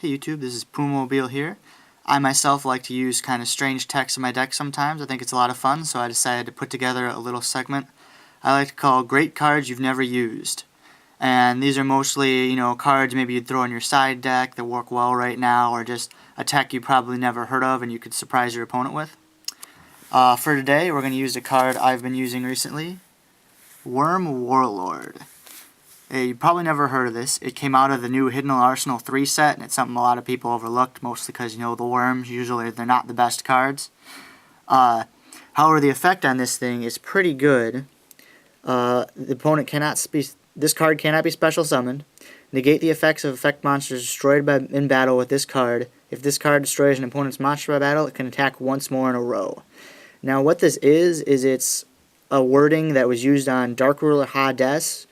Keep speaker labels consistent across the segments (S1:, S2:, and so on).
S1: Hey YouTube, this is Pumobile here. I myself like to use kind of strange text in my deck sometimes. I think it's a lot of fun, so I decided to put together a little segment I like to call Great Cards You've Never Used. And these are mostly, cards maybe you'd throw in your side deck that work well right now, or just a tech you probably never heard of and you could surprise your opponent with. For today, we're going to use a card I've been using recently, Worm Warlord. You probably never heard of this. It came out of the new Hidden Arsenal 3 set, and it's something a lot of people overlooked, mostly because, the worms, usually they're not the best cards. However, the effect on this thing is pretty good. This card cannot be special summoned. Negate the effects of effect monsters destroyed in battle with this card. If this card destroys an opponent's monster by battle, it can attack once more in a row. Now, what this is it's a wording that was used on Dark Ruler Hades,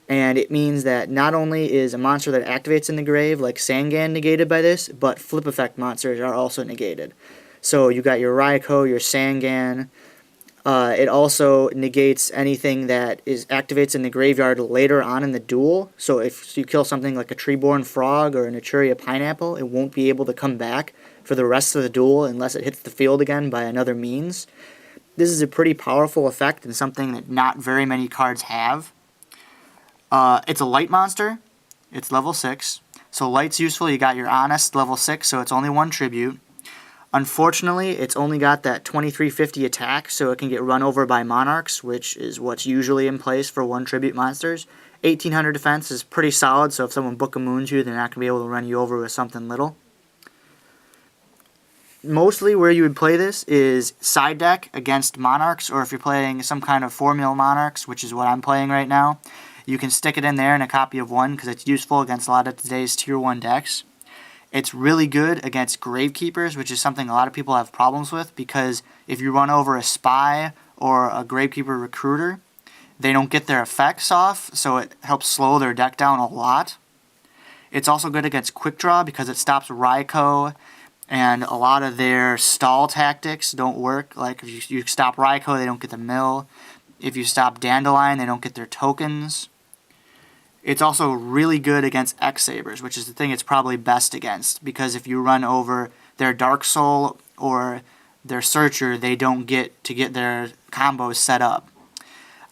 S1: and it means that not only is a monster that activates in the grave, like Sangan, negated by this, but flip effect monsters are also negated. So you got your Raikou, your Sangan. It also negates anything that activates in the graveyard later on in the duel. So if you kill something like a Treeborn Frog or a Naturia Pineapple, it won't be able to come back for the rest of the duel unless it hits the field again by another means. This is a pretty powerful effect and something that not very many cards have. It's a light monster. It's level 6. So light's useful. You got your Honest, level 6, so it's only 1 tribute. Unfortunately, it's only got that 2350 attack, so it can get run over by Monarchs, which is what's usually in place for 1 tribute monsters. 1800 defense is pretty solid, so if someone Book of Moons you, they're not going to be able to run you over with something little. Mostly where you would play this is side deck against Monarchs, or if you're playing some kind of Formula Monarchs, which is what I'm playing right now, you can stick it in there in a copy of 1 because it's useful against a lot of today's Tier 1 decks. It's really good against Gravekeepers, which is something a lot of people have problems with, because if you run over a Spy or a Gravekeeper Recruiter, they don't get their effects off, so it helps slow their deck down a lot. It's also good against Quick Draw because it stops Raikou, and a lot of their stall tactics don't work. Like if you stop Raikou, they don't get the mill. If you stop Dandelion, they don't get their tokens. It's also really good against X-Sabers, which is the thing it's probably best against, because if you run over their Dark Soul or their Searcher, they don't get to get their combos set up.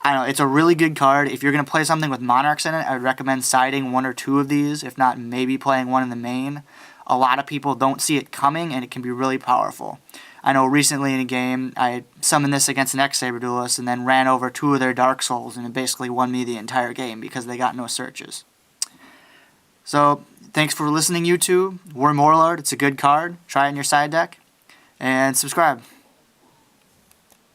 S1: I don't know, it's a really good card. If you're going to play something with Monarchs in it, I would recommend siding 1 or 2 of these, if not maybe playing 1 in the main. A lot of people don't see it coming, and it can be really powerful. I know recently in a game, I summoned this against an X-Saber duelist and then ran over 2 of their Dark Souls, and it basically won me the entire game because they got no searches. So, thanks for listening, YouTube. Worm Warlord, it's a good card. Try it in your side deck, and subscribe.